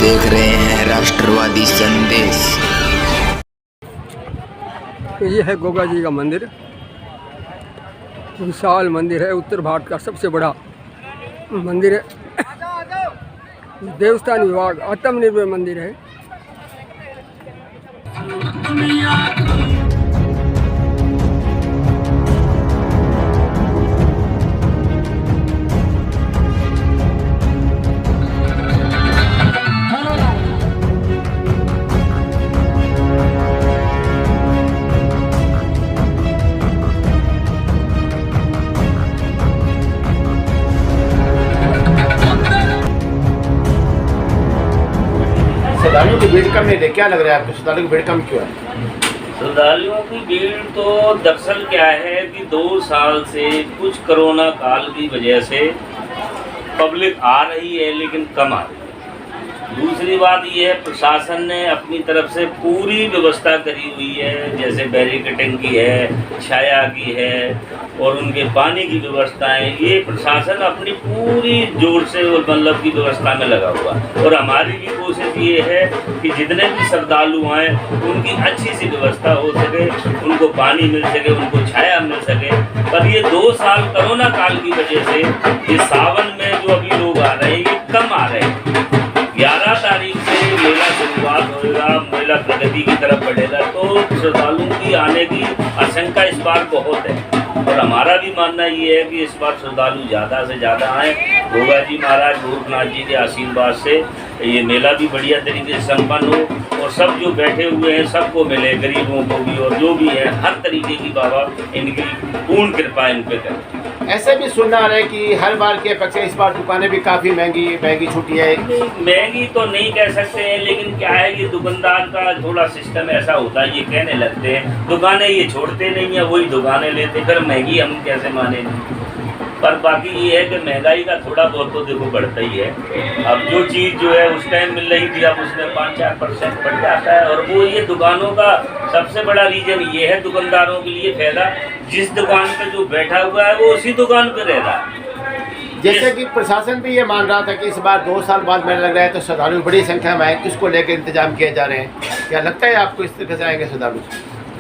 देख रहे हैं राष्ट्रवादी संदेश। ये है गोगा जी का मंदिर, विशाल मंदिर है, उत्तर भारत का सबसे बड़ा मंदिर है। देवस्थान विभाग आत्मनिर्भर मंदिर है। श्रद्धालुओं की भीड़ कम नहीं है, क्या लग रहा है आपको? श्रद्धालुओं की भीड़ कम क्यों है? श्रद्धालुओं की भीड़ तो दरअसल क्या है कि 2 साल से कुछ कोरोना काल की वजह से पब्लिक आ रही है लेकिन कम आ रही है। दूसरी बात ये है, प्रशासन ने अपनी तरफ से पूरी व्यवस्था करी हुई है, जैसे बैरिकेडिंग की है, छाया की है और उनके पानी की व्यवस्थाएं, ये प्रशासन अपनी पूरी जोर से और मतलब की व्यवस्था में लगा हुआ। और हमारी भी कोशिश ये है कि जितने भी श्रद्धालु आए उनकी अच्छी सी व्यवस्था हो सके, उनको पानी मिल सके, उनको छाया मिल सके। पर ये 2 साल कोरोना काल की वजह से ये सावन में जो अभी लोग आ रहे हैं ये कम आ रहे हैं। 11 तारीख से मेला शुरुआत होगा, मेला प्रगति की तरफ बढ़ेगा, तो श्रद्धालुओं की आने की आशंका इस बार बहुत है। और हमारा भी मानना ये है कि इस बार श्रद्धालु ज़्यादा से ज़्यादा आएँ। गोगा जी महाराज गोरखनाथ जी के आशीर्वाद से ये मेला भी बढ़िया तरीके से संपन्न हो और सब जो बैठे हुए हैं सबको मिले, गरीबों को भी और जो भी है, हर तरीके की बाबा इनकी पूर्ण कृपा इन पे करें। ऐसे भी सुनना आ रहा है कि हर बार के अपेक्षा इस बार दुकानें भी काफ़ी महंगी छुट्टी है। महंगी तो नहीं कह सकते हैं, लेकिन क्या है कि दुकानदार का थोड़ा सिस्टम ऐसा होता है, ये कहने लगते हैं दुकानें ये छोड़ते नहीं है, वही दुकानें लेते, फिर महंगी हम कैसे माने। पर बाकी ये है कि महंगाई का थोड़ा बहुत तो देखो बढ़ता ही है। अब जो चीज़ जो है उस टाइम मिल रही थी, अब उसमें 5-4% बढ़ जाता है। और वो ये दुकानों का सबसे बड़ा रीजन ये है, दुकानदारों के लिए फायदा, जिस दुकान पे जो बैठा हुआ है वो उसी दुकान पे रह रहा है। जैसे कि प्रशासन भी ये मान रहा था कि इस बार 2 साल बाद मेला लग रहा है तो श्रद्धालु बड़ी संख्या में आए, इसको लेकर इंतजाम किए जा रहे हैं। क्या लगता है आपको इस तरह से आएंगे श्रद्धालु?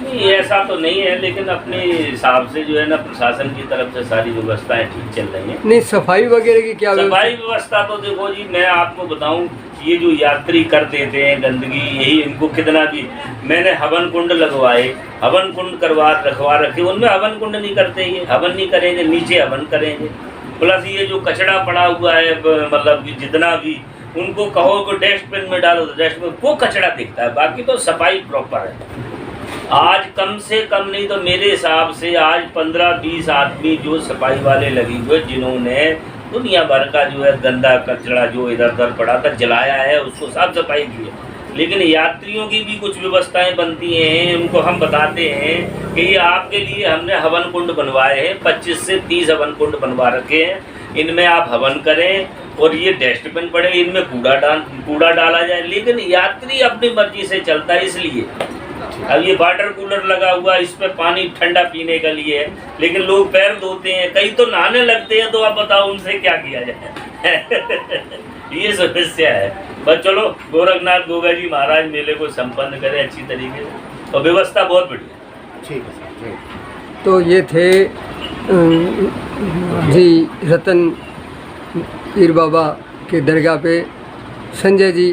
नहीं, ऐसा तो नहीं है, लेकिन अपने हिसाब से जो है ना प्रशासन की तरफ से सारी व्यवस्थाएं ठीक चल रही हैं। नहीं, सफाई वगैरह की क्या सफाई व्यवस्था तो देखो जी, मैं आपको बताऊं, ये जो यात्री कर देते हैं गंदगी, यही इनको कितना भी मैंने हवन कुंड लगवाए, हवन कुंड रखवा रखे, उनमें हवन कुंड नहीं करते, ये हवन नहीं करेंगे, नीचे हवन करेंगे। प्लस ये जो कचरा पड़ा हुआ है, मतलब कि जितना भी उनको कहो को डस्टबिन में डालो तो डस्टबिन वो कचरा दिखता है, बाकी तो सफाई प्रॉपर है। आज कम से कम नहीं तो मेरे हिसाब से आज 15-20 आदमी जो सफाई वाले लगे हुए, जिन्होंने दुनिया भर का जो है गंदा कचरा जो इधर उधर पड़ा था जलाया है, उसको साफ सफाई की है। लेकिन यात्रियों की भी कुछ व्यवस्थाएं बनती हैं, उनको हम बताते हैं कि ये आपके लिए हमने हवन कुंड बनवाए हैं, 25 से 30 हवन कुंड बनवा रखे हैं, इनमें आप हवन करें और ये डस्टबिन पड़े, इनमें कूड़ा डाला जाए। लेकिन यात्री अपनी मर्जी से चलता है, इसलिए अब ये वाटर कूलर लगा हुआ, इस पे पानी ठंडा पीने के लिए है, लेकिन लोग पैर धोते हैं, कई तो नहाने लगते हैं, तो आप बताओ उनसे क्या किया जाए। ये समस्या है। बस चलो, गोरखनाथ गोगा जी महाराज मेले को संपन्न करें अच्छी तरीके से, और व्यवस्था बहुत बढ़िया। ठीक है सर, ठीक। तो ये थे जी रतन पीर बाबा के दरगाह पे संजय जी,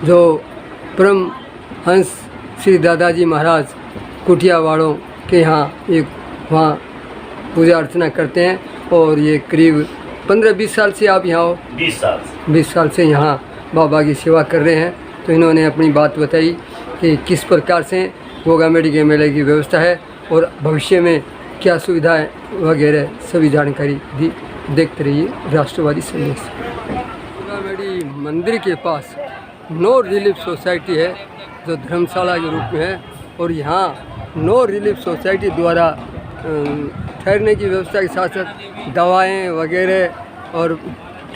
जो परम हंस श्री दादाजी महाराज कुटियावाड़ों के यहाँ एक वहाँ पूजा अर्चना करते हैं। और ये करीब 15-20 साल से आप यहाँ हो? 20 साल से यहाँ बाबा की सेवा कर रहे हैं। तो इन्होंने अपनी बात बताई कि किस प्रकार से गोगा मेडी के मेले की व्यवस्था है और भविष्य में क्या सुविधाएं वगैरह सभी जानकारी दी। देखते रहिए राष्ट्रवादी संदेश। गोगा मेडी मंदिर के पास नो रिलीफ सोसाइटी है, जो धर्मशाला के रूप में है। और यहाँ नो रिलीफ सोसाइटी द्वारा ठहरने की व्यवस्था के साथ साथ दवाएं वगैरह और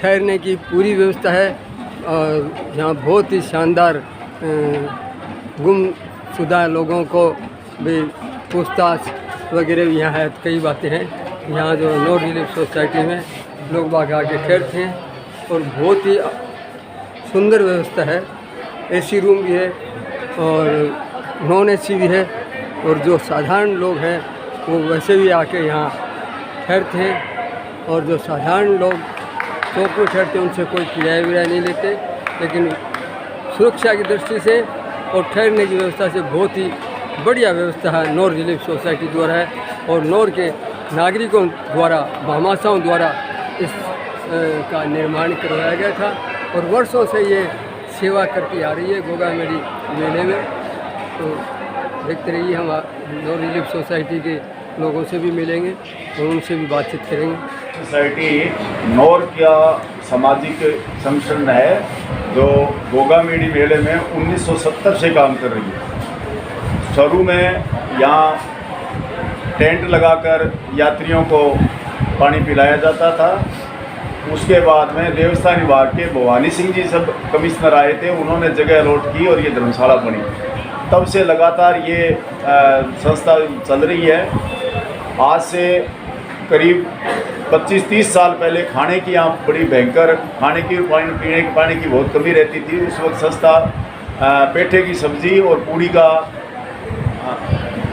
ठहरने की पूरी व्यवस्था है। और यहाँ बहुत ही शानदार गुमशुदा लोगों को भी पूछताछ वगैरह भी यहाँ है। कई बातें हैं यहाँ जो नो रिलीफ सोसाइटी में लोग बाग आके ठहरते हैं और बहुत ही सुंदर व्यवस्था है। एसी रूम भी है और नॉन एसी भी है, और जो साधारण लोग हैं वो वैसे भी आके यहाँ ठहरते हैं, और जो साधारण लोग चौक पर ठहरते हैं उनसे कोई किराया विराया नहीं लेते, लेकिन सुरक्षा की दृष्टि से और ठहरने की व्यवस्था से बहुत ही बढ़िया व्यवस्था है नौर रिलीफ सोसाइटी द्वारा है, और नौर के नागरिकों द्वारा, भामाशाओं द्वारा इस का निर्माण करवाया गया था, और वर्षों से ये सेवा करती आ रही है गोगामेडी मेले में। तो देखते रहिए, हम नौर रिलीफ सोसाइटी के लोगों से भी मिलेंगे और उनसे भी बातचीत करेंगे। सोसाइटी नौर का सामाजिक संगठन है जो गोगामेडी मेले में 1970 से काम कर रही है। शुरू में यहाँ टेंट लगाकर यात्रियों को पानी पिलाया जाता था। उसके बाद में देवस्थान विभाग के भवानी सिंह जी सब कमिश्नर आए थे, उन्होंने जगह अलॉट की और ये धर्मशाला बनी। तब से लगातार ये संस्था चल रही है। आज से करीब 25-30 साल पहले खाने की यहाँ बड़ी भयंकर खाने की पीने के पानी की बहुत कमी रहती थी। उस वक्त संस्था पेठे की सब्जी और पूड़ी का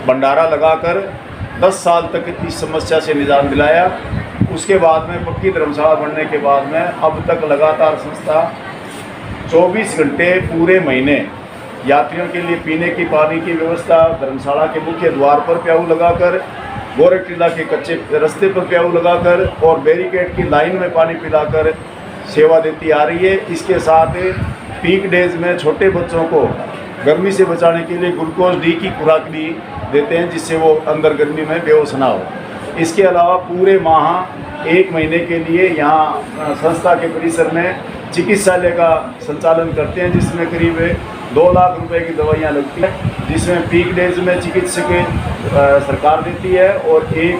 भंडारा लगाकर 10 साल तक इस समस्या से निजात दिलाया। उसके बाद में पक्की धर्मशाला बनने के बाद में अब तक लगातार संस्था 24 घंटे पूरे महीने यात्रियों के लिए पीने की पानी की व्यवस्था धर्मशाला के मुख्य द्वार पर प्याऊ लगाकर, गोरखटीला के कच्चे रास्ते पर प्याऊ लगाकर और बैरिकेड की लाइन में पानी पिलाकर सेवा देती आ रही है। इसके साथ पीक डेज में छोटे बच्चों को गर्मी से बचाने के लिए ग्लूकोज डी की खुराक भी देते हैं, जिससे वो अंदर गर्मी में बेहोश ना हो। इसके अलावा पूरे माह 1 महीने के लिए यहाँ संस्था के परिसर में चिकित्सालय का संचालन करते हैं, जिसमें करीब 2 लाख रुपए की दवाइयाँ लगती हैं, जिसमें पीक डेज में चिकित्सक सरकार देती है और एक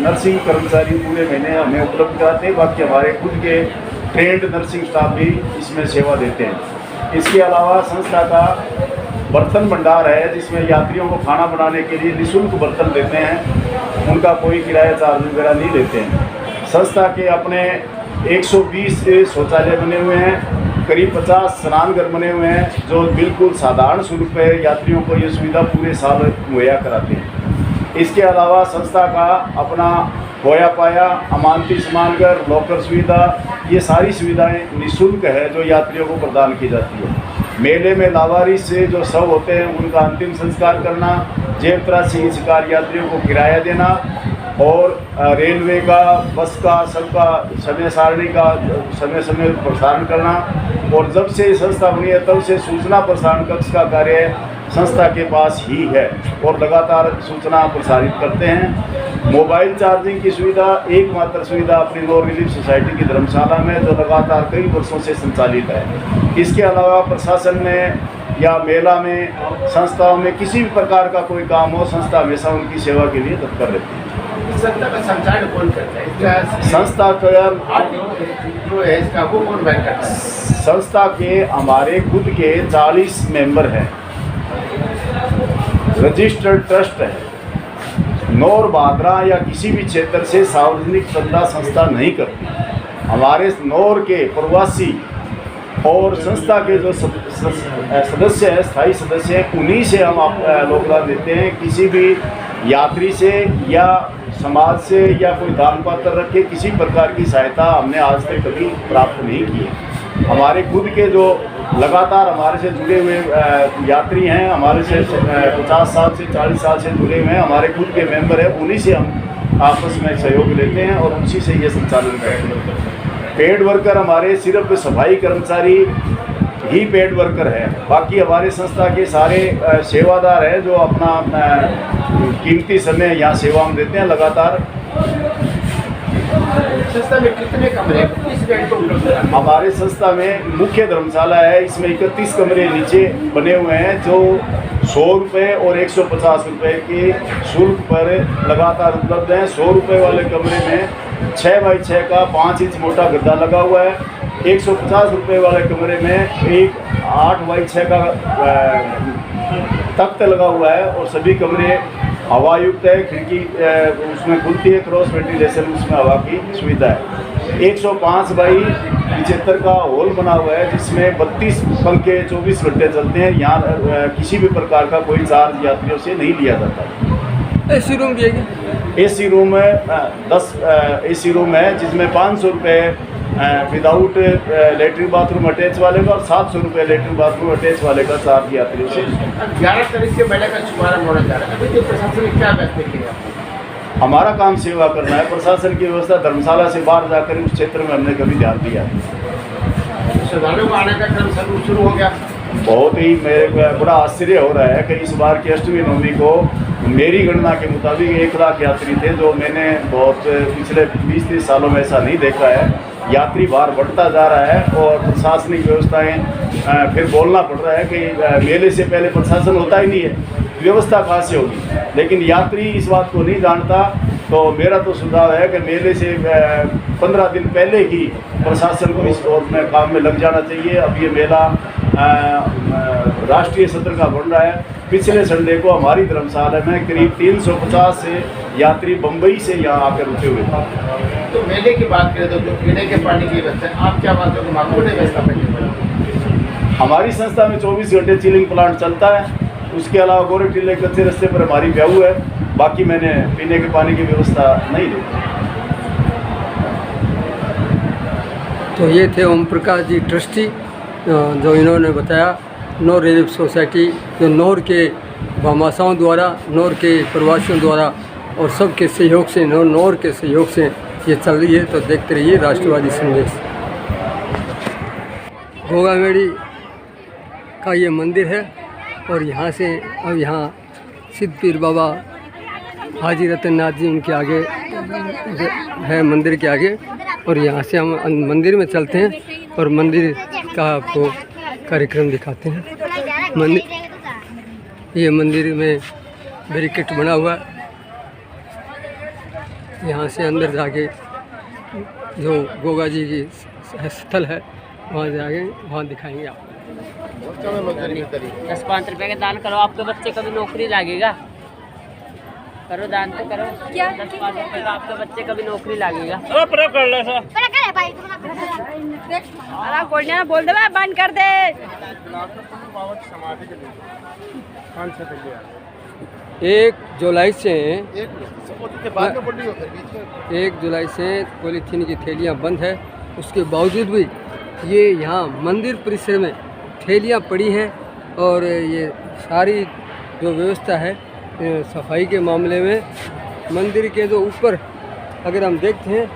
नर्सिंग कर्मचारी पूरे महीने हमें उपलब्ध कराते हैं। बाकी हमारे खुद के ट्रेंड नर्सिंग स्टाफ भी इसमें सेवा देते हैं। इसके अलावा संस्था का बर्तन भंडार है, जिसमें यात्रियों को खाना बनाने के लिए निःशुल्क बर्तन देते हैं, उनका कोई किराया चार्ज वगैरह नहीं लेते हैं। संस्था के अपने 120 शौचालय बने हुए हैं, करीब 50 स्नानघर बने हुए हैं, जो बिल्कुल साधारण शुल्क पर यात्रियों को ये सुविधा पूरे साल मुहैया कराते हैं। इसके अलावा संस्था का अपना होया पाया, अमानती स्नानघर, लॉकर सुविधा, ये सारी सुविधाएं निःशुल्क है जो यात्रियों को प्रदान की जाती है। मेले में लावारिस से जो शव होते हैं उनका अंतिम संस्कार करना, जेब तराशी शिकार यात्रियों को किराया देना और रेलवे का, बस का, सबका समय सारणी का समय समय प्रसारण करना। और जब से संस्था बनी है तब से सूचना प्रसारण कक्ष का कार्य संस्था के पास ही है और लगातार सूचना प्रसारित करते हैं। मोबाइल चार्जिंग की सुविधा एकमात्र सुविधा अपनी नौर रिलीफ सोसाइटी की धर्मशाला में जो लगातार कई वर्षों से संचालित है। इसके अलावा प्रशासन में या मेला में, संस्थाओं में किसी भी प्रकार का कोई काम हो, संस्था हमेशा उनकी सेवा के लिए तत्पर रहती है। संस्था का संचालन कौन करता है? इसका संस्था का जो है इसका वो कौन बैन करता है? संस्था के हमारे खुद के 40 मेंबर हैं, रजिस्टर्ड ट्रस्ट है। नौर बादरा या किसी भी क्षेत्र से सार्वजनिक चंदा संस्था नहीं करती। हमारे नौर के प्रवासी और संस्था के जो सदस्य हैं, स्थायी सदस्य हैं, उन्हीं से हम योगदान देते हैं। किसी भी यात्री से या समाज से या कोई दान पात्र रख के किसी प्रकार की सहायता हमने आज तक कभी प्राप्त नहीं की है। हमारे खुद के जो लगातार हमारे से जुड़े हुए यात्री हैं, हमारे से 50 साल से 40 साल से जुड़े हुए हैं, हमारे खुद के मेंबर हैं, उन्हीं से हम आपस में सहयोग लेते हैं और उसी से ये संचालन करते हैं। पेड वर्कर हमारे सिर्फ सफाई कर्मचारी ही पेड वर्कर है, बाकी हमारे संस्था के सारे सेवादार हैं जो अपना कीमती समय यहाँ सेवा में देते हैं लगातार। संस्था में कितने कमरे किस बेड को उपलब्ध है? हमारे संस्था में मुख्य धर्मशाला है, इसमें 31 कमरे नीचे बने हुए हैं जो 100 रुपये और 150 रुपये के शुल्क पर लगातार उपलब्ध हैं। 100 रुपये वाले कमरे में 6 बाई 6 का 5 इंच मोटा गद्दा लगा हुआ है। 150 रुपये वाले कमरे में एक 8 बाई 6 का तख्त लगा हुआ है और सभी कमरे हवा युक्त है, खिड़की उसमें खुलती है, क्रॉस वेंटिलेशन उसमें हवा की सुविधा है। 105 बाई 75 का हॉल बना हुआ है, जिसमें 32 पंखे 24 घंटे चलते हैं। यहाँ किसी भी प्रकार का कोई चार्ज यात्रियों से नहीं लिया जाता। एसी रूम भी है क्या? एसी रूम है, 10 एसी रूम है, जिसमें 500 रुपये विदाउट लेटरिन बाथरूम अटैच वाले का और 700 रुपये लेटरिन बाथरूम अटैच वाले का चार्ज यात्रियों से। 11 तारीख से मेले का शुभारंभ होने जा रहा है, अभी प्रशासन ने क्या फैसले किए आपको? हमारा काम सेवा करना है। प्रशासन की व्यवस्था धर्मशाला से बाहर जाकर उस क्षेत्र में हमने कभी ध्यान दिया। श्रद्धालुओं को आने का क्रम शुरू हो गया। बहुत ही मेरे को बड़ा आश्चर्य हो रहा है कि इस बार की अष्टमी नवमी को मेरी गणना के मुताबिक 1 लाख यात्री थे, जो मैंने बहुत पिछले 20-30 सालों में ऐसा नहीं देखा है। यात्री भार बढ़ता जा रहा है और प्रशासनिक व्यवस्थाएं फिर बोलना पड़ रहा है कि मेले से पहले प्रशासन होता ही नहीं है, व्यवस्था कहाँ से होगी। लेकिन यात्री इस बात को नहीं जानता। तो मेरा तो सुझाव है कि मेले से 15 दिन पहले ही प्रशासन को इस ओर में काम में लग जाना चाहिए। अब ये मेला राष्ट्रीय सत्र का बन रहा है। पिछले संडे को हमारी धर्मशाला में करीब 350 से यात्री बम्बई से यहाँ आकर रुके हुए थे। तो मेले की बात करें तो जो पीने के पानी की व्यवस्था है, आप क्या बात करें, माकूल है व्यवस्था करनी? हमारी संस्था में 24 घंटे चिलिंग प्लांट चलता है। उसके अलावा गोरे टीले कच्चे रास्ते पर हमारी ब्याऊ है। बाकी मैंने पीने के पानी की व्यवस्था नहीं देखी। तो ये थे ओम प्रकाश जी ट्रस्टी, जो इन्होंने बताया नौर रिलीफ सोसाइटी जो नौर के भामाशाओं द्वारा, नौर के प्रवासियों द्वारा और सबके सहयोग से, नौर के सहयोग से ये चल रही है। तो देखते रहिए राष्ट्रवादी संदेश। गोगामेड़ी का ये मंदिर है और यहाँ से अब यहाँ सिद्ध पीर बाबा हाजी रतन नाथ जी उनके आगे है, मंदिर के आगे। और यहाँ से हम मंदिर में चलते हैं और मंदिर का आपको कार्यक्रम दिखाते हैं। ये मंदिर में बैरिकेड बना हुआ है। यहाँ से अंदर जाके जो गोगा जी की स्थल है वहाँ जाके वहाँ दिखाएंगे आपको। 10-5 रुपए का दान करो, आपके बच्चे को भी नौकरी लगेगा। करो दान तो करो, 10-5 रुपए का आपके बच्चे का भी नौकरी लगेगा। बोल दे बंद कर दे। 1 जुलाई से पॉलीथीन की थैलियाँ बंद है। उसके बावजूद भी ये यहाँ मंदिर परिसर में थैलियाँ पड़ी हैं और ये सारी जो व्यवस्था है सफाई के मामले में मंदिर के जो ऊपर अगर हम देखते हैं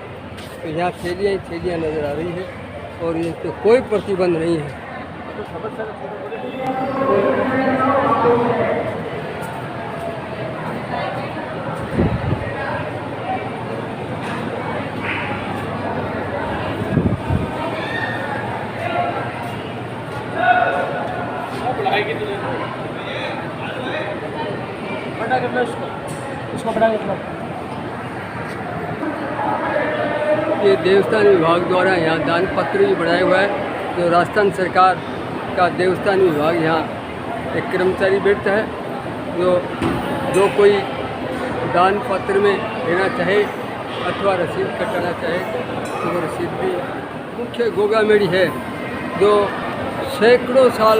तो यहाँ थैलियाँ ही थैलियाँ नज़र आ रही है और इस पर कोई प्रतिबंध नहीं है। ये देवस्थान विभाग द्वारा यहाँ दान पत्र भी बनाया हुआ है। जो राजस्थान सरकार का देवस्थान विभाग यहाँ एक कर्मचारी बैठता है जो कोई दान पत्र में देना चाहे अथवा रसीद कटाना चाहे तो वो रसीद भी मुख्य गोगामेड़ी है जो सैकड़ों साल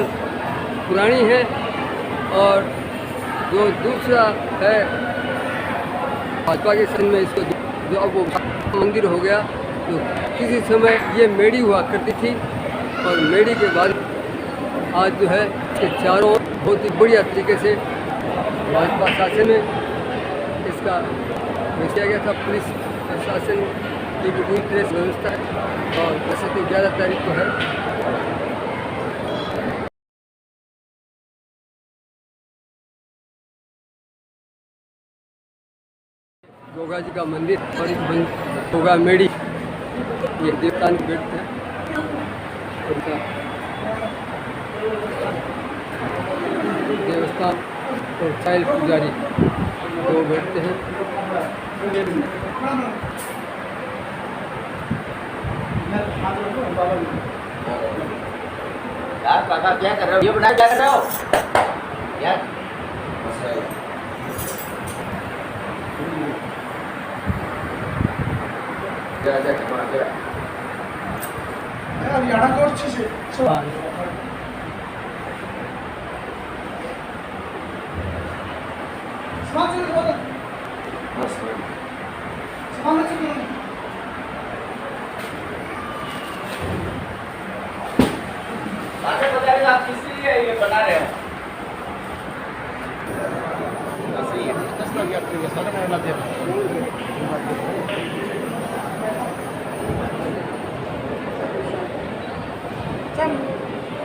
पुरानी है। और जो दूसरा है भाजपा के सन में इसको जो अब वो मंदिर हो गया, तो किसी समय ये मेड़ी हुआ करती थी और मेड़ी के बाद आज जो है इसके चारों बहुत ही बढ़िया तरीके से भाजपा शासन में इसका किया गया था। पुलिस प्रशासन की भी पूरी तरह से व्यवस्था है और वैसे तो 11 तारीख को है। गोगा जी का मंदिर और गोगा मेड़ी ये देवस्थान के बैठते हैं। देवस्थान और चाइल्ड पुजारी दो बैठते हैं। यार काका क्या कर रहे हो? ये बना क्या कर रहे हो यार? आप किस लिए ये बना रहे हो?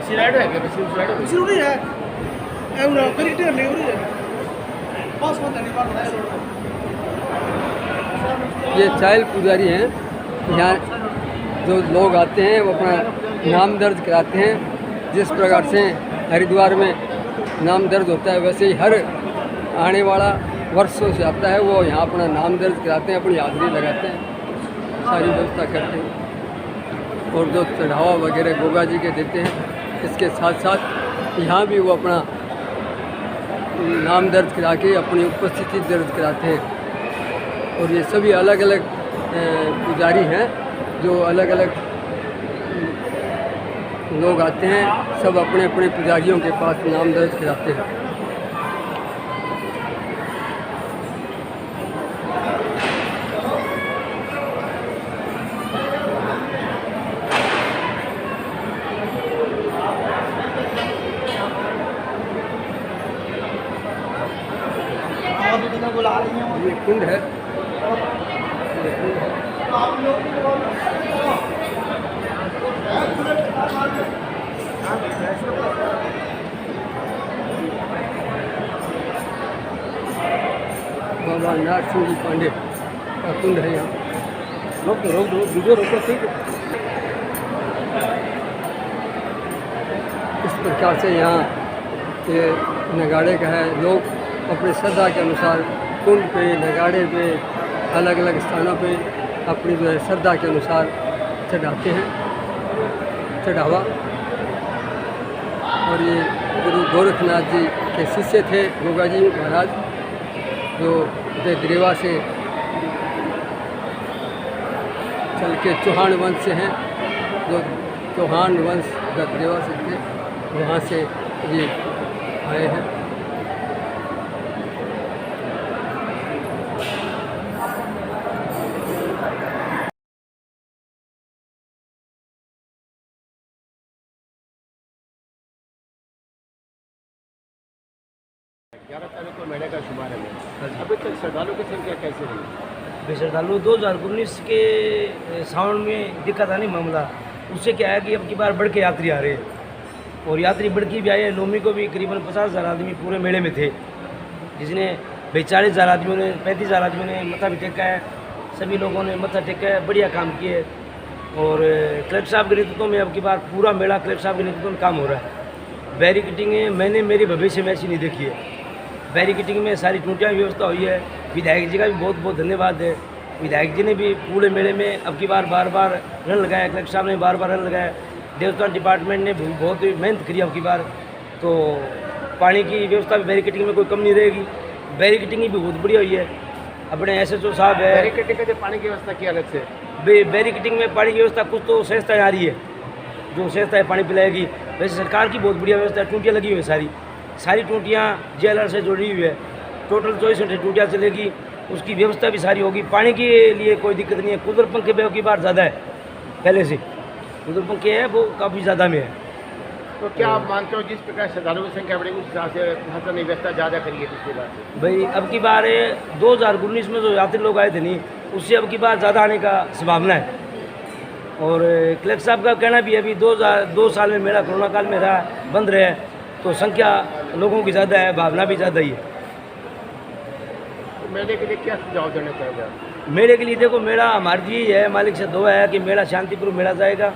सिलाइड है क्या? सिलाइड है। जरूरी है करेक्टर नहीं हो रही है पास पता नहीं बात है। ये चाइल्ड पुजारी हैं। यहाँ जो लोग आते हैं वो अपना नाम दर्ज कराते हैं। जिस प्रकार से हरिद्वार में नाम दर्ज होता है वैसे ही हर आने वाला वर्षों से आता है वो यहाँ अपना नाम दर्ज कराते हैं, अपनी हाजिरी लगाते हैं, सारी व्यवस्था करते हैं। और जो चढ़ावा वगैरह गोगा जी के देते हैं, इसके साथ साथ यहाँ भी वो अपना नाम दर्ज करा के अपनी उपस्थिति दर्ज कराते हैं। और ये सभी अलग अलग पुजारी हैं, जो अलग अलग लोग आते हैं, सब अपने अपने पुजारियों के पास नाम दर्ज कराते हैं। ये कुंड है, बाबा नाथ सिंह जी पांडे का कुंड है। यहाँ रोक दो वीडियो रोको, ठीक है। इस प्रकार से यहाँ ये नगाड़े का है। लोग अपनी श्रद्धा के अनुसार कुंड पे, नगाड़े पे, अलग अलग स्थानों पे अपनी जो है श्रद्धा के अनुसार चढ़ाते हैं चढ़ावा। और ये गुरु गोरखनाथ जी के शिष्य थे गोगा जी महाराज, जो ददरेवा से चल के चौहान वंश से हैं, जो चौहान वंश ददरेवा से थे, वहाँ से ये आए हैं। महीने का शुभारंभ है, अभी तक श्रद्धालुओं की संख्या कैसे रही? श्रद्धालु 2019 के सावन में दिक्कत आने मामला, उससे क्या है कि अब की बार बढ़ के यात्री आ रहे हैं और यात्री बढ़ के भी आए। नौमी को भी करीबन 50,000 आदमी पूरे मेले में थे, जिसने भाई 40,000 आदमियों ने 35,000 आदमियों ने मत्था भी टेका है। सभी लोगों ने मत्था टेका है, बढ़िया काम किए। और कलेक्टर साहब के नेतृत्व में अब की बार पूरा मेला कलेक्टर साहब के नेतृत्व में काम हो रहा है। बैरिकेटिंग मैंने मेरे भविष्य में ऐसी नहीं देखी है। बैरिकेटिंग में सारी टूटियाँ की व्यवस्था हुई है। विधायक जी का भी बहुत बहुत धन्यवाद है। विधायक जी ने भी पूरे मेले में अब की बार बार रन लगाया, कलेक्टर साहब ने बार रन लगाया, देवस्थान डिपार्टमेंट ने बहुत मेहनत करी अब की बार। तो पानी की व्यवस्था भी बैरिकेटिंग में कोई कम नहीं रहेगी। बैरिकेटिंग भी बहुत बढ़िया हुई है। अपने SHO साहब है, बैरिकेटिंग का पानी की व्यवस्था की अलग से बैरिकेटिंग में पानी की व्यवस्था कुछ तो संस्थाएँ आ रही है, जो संस्थाएँ पानी पिलाएगी। वैसे सरकार की बहुत बढ़िया व्यवस्था है। टूटियाँ लगी हुई है, सारी टूटियाँ JLR से जुड़ी हुई है। टोटल 24 घंटे टूटियाँ चलेगी, उसकी व्यवस्था भी सारी होगी। पानी के लिए कोई दिक्कत नहीं है। कूलर पंखे भी की बार ज़्यादा है, पहले से कूलर पंखे है वो काफ़ी ज़्यादा में है। तो क्या आप मानते हो जिस प्रकार श्रद्धालुओं की संख्या बढ़ेगी उस हिसाब से प्रशासन ने व्यवस्था ज़्यादा करी है पिछली बार से? भाई अब की बार 2019 में जो यात्री लोग आए थे नहीं, उससे अब की बार ज़्यादा आने का संभावना है। और कलेक्टर साहब का कहना भी है अभी 2 साल में मेला कोरोना काल में रहा, बंद रहे, तो संख्या लोगों की ज़्यादा है, भावना भी ज़्यादा ही है। तो मेले के लिए क्या सुझाव देना चाहोगे आप? मेले के लिए देखो, मेला हमारी यही है, मालिक से दुआ है कि मेला शांतिपूर्वक मेला जाएगा।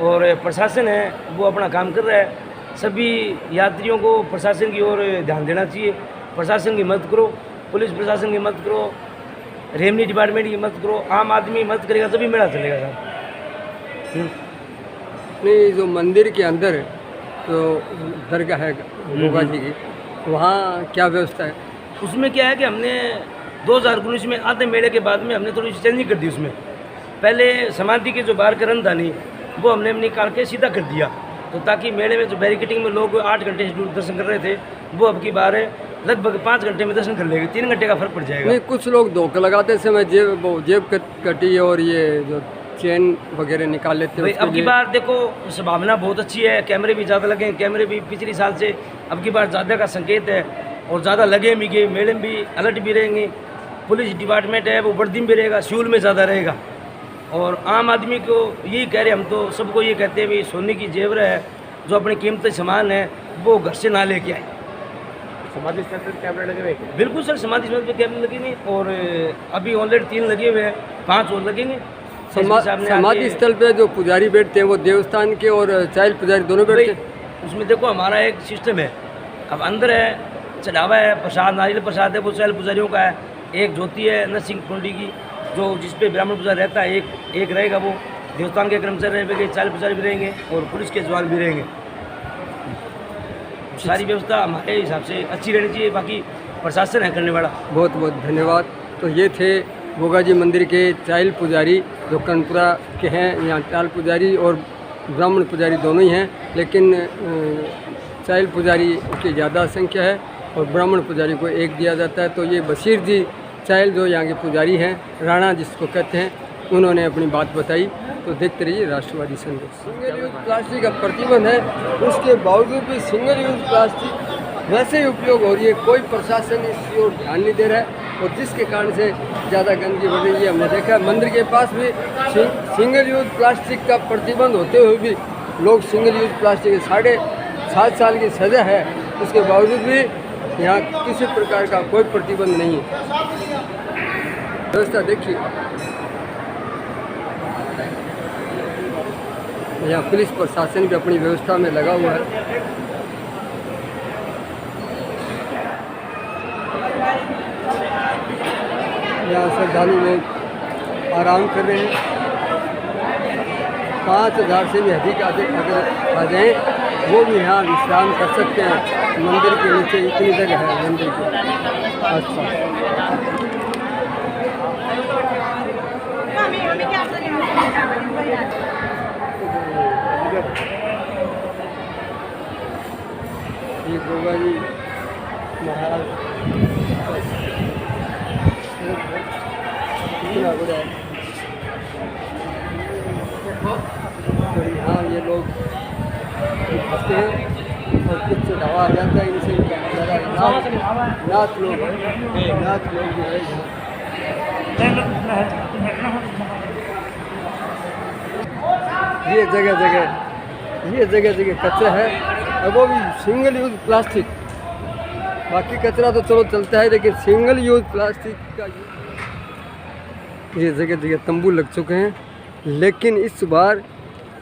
और प्रशासन है वो अपना काम कर रहा है। सभी यात्रियों को प्रशासन की ओर ध्यान देना चाहिए। प्रशासन की मदद करो, पुलिस प्रशासन की मदद करो, रेवन्यू डिपार्टमेंट की मदद करो। आम आदमी मदद करेगा तभी मेला चलेगा सर। नहीं, जो मंदिर के अंदर तो दरगाह है गोगा जी की, वहाँ क्या व्यवस्था है? उसमें क्या है कि हमने 2019 में आधे मेले के बाद में हमने थोड़ी सी चेंजिंग कर दी उसमें। पहले समाधि के जो बाहर का रन था नहीं, वो हमने निकाल के सीधा कर दिया, तो ताकि मेले में जो बैरिकेटिंग में लोग 8 घंटे से दर्शन कर रहे थे, वो अब की बार लगभग 5 घंटे में दर्शन कर लेंगे, 3 घंटे का फर्क पड़ जाएगा। नहीं, कुछ लोग धोखा लगाते समय जेब कटी और ये जो चेन वगैरह निकाल लेते हैं। अब की बार देखो संभावना बहुत अच्छी है, कैमरे भी ज़्यादा लगे हैं, कैमरे भी पिछली साल से अब की बार ज़्यादा का संकेत है और ज़्यादा लगे भी गए, मेले में भी अलर्ट भी रहेंगे, पुलिस डिपार्टमेंट है वो वर्दी में भी रहेगा, फ्यूल में ज़्यादा रहेगा। और आम आदमी को यही कह रहे, हम तो सबको ये कहते हैं भाई सोने की जेवर है, जो अपने कीमती सामान है वो घर से ना लेके आए। समाधि स्थल पर कैमरे लगे हुए? बिल्कुल सर, समाधि स्थल पर कैमरे लगेंगे और अभी ऑलरेडी 3 लगे हुए हैं, 5 और लगेंगे। समाधि स्थल पे जो पुजारी बैठते हैं वो देवस्थान के और चाइल्ड पुजारी दोनों बैठते हैं? उसमें देखो हमारा एक सिस्टम है, अब अंदर है चढ़ावा है, प्रसाद नारियल प्रसाद है वो चाइल्ड पुजारियों का है, एक ज्योति है नरसिंह कुंडी की जो जिस पे ब्राह्मण पुजारी रहता है, एक रहेगा वो देवस्थान के कर्मचारी रहेंगे, चाइल्ड पुजारी भी रहेंगे और पुलिस के जवान भी रहेंगे। सारी व्यवस्था हमारे हिसाब से अच्छी रहनी चाहिए, बाकी प्रशासन है करने वाला। बहुत बहुत धन्यवाद। तो ये थे गोगा जी मंदिर के चाइल्ड पुजारी जो कर्णपुरा के हैं। यहाँ चाइल्ड पुजारी और ब्राह्मण पुजारी दोनों ही हैं, लेकिन चाइल्ड पुजारी की ज़्यादा संख्या है और ब्राह्मण पुजारी को एक दिया जाता है। तो ये बशीर जी चाइल्ड जो यहाँ के पुजारी हैं, राणा जिसको कहते हैं, उन्होंने अपनी बात बताई। तो देखते रहिए राष्ट्रवादी संदेश। सिंगल यूज प्लास्टिक का प्रतिबंध है, उसके बावजूद भी सिंगल यूज प्लास्टिक वैसे ही उपयोग हो रही है, कोई प्रशासन इसकी ओर ध्यान नहीं दे रहा है और जिसके कारण से ज़्यादा गंदगी बढ़ रही है। हमने देखा मंदिर के पास भी सिंगल यूज प्लास्टिक का प्रतिबंध होते हुए भी लोग सिंगल यूज प्लास्टिक 7.5 साल की सज़ा है, उसके बावजूद भी यहाँ किसी प्रकार का कोई प्रतिबंध नहीं है। व्यवस्था देखिए, यहाँ पुलिस प्रशासन भी अपनी व्यवस्था में लगा हुआ है। यहाँ श्रद्धालु लोग आराम कर रहे हैं। 5000 से भी अधिक अगर आ जाएँ वो भी यहाँ विश्राम कर सकते हैं। मंदिर के नीचे इतनी जगह है मंदिर के आसपास। ये गोगा जी महाराज कितना बड़ा है। और यहाँ ये लोग फंसते हैं और कुछ चढ़ावा आ जाता है इनसे। नाथ लोग जो है ये जगह जगह कचरा है और वो भी सिंगल यूज प्लास्टिक। बाकी कचरा तो चलो चलता है, लेकिन सिंगल यूज प्लास्टिक का ये जगह जगह तंबू लग चुके हैं। लेकिन इस बार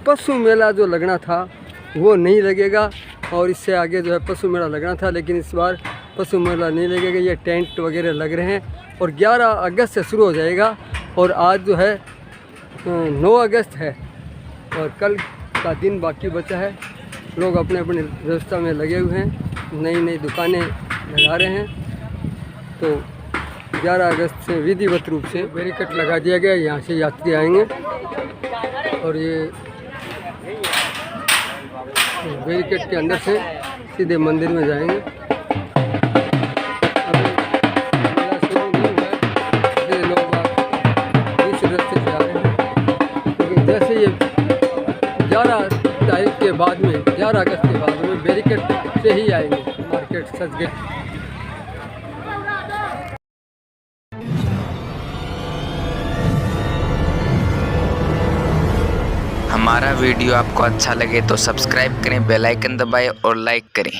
पशु मेला जो लगना था वो नहीं लगेगा और इससे आगे जो है पशु मेला लगना था, लेकिन इस बार पशु मेला नहीं लगेगा। ये टेंट वगैरह लग रहे हैं और 11 अगस्त से शुरू हो जाएगा और आज जो है 9 अगस्त है और कल का दिन बाकी बचा है। लोग अपने अपने व्यवस्था में लगे हुए हैं, नई नई दुकानें लगा रहे हैं। तो 11 अगस्त से विधिवत रूप से बैरिकेड लगा दिया गया, यहाँ से यात्री आएंगे और ये बैरिकेड के अंदर से सीधे मंदिर में जाएंगे। अभी मेला शुरू नहीं हुआ है, इसलिए लोग दूसरे रास्ते से आ रहे हैं। लेकिन जैसे ये 11 तारीख के बाद में 11 अगस्त के बाद में बैरिकेड से ही आएंगे मार्केट सचगेट। हमारा वीडियो आपको अच्छा लगे तो सब्सक्राइब करें, बेल आइकन दबाएं और लाइक करें।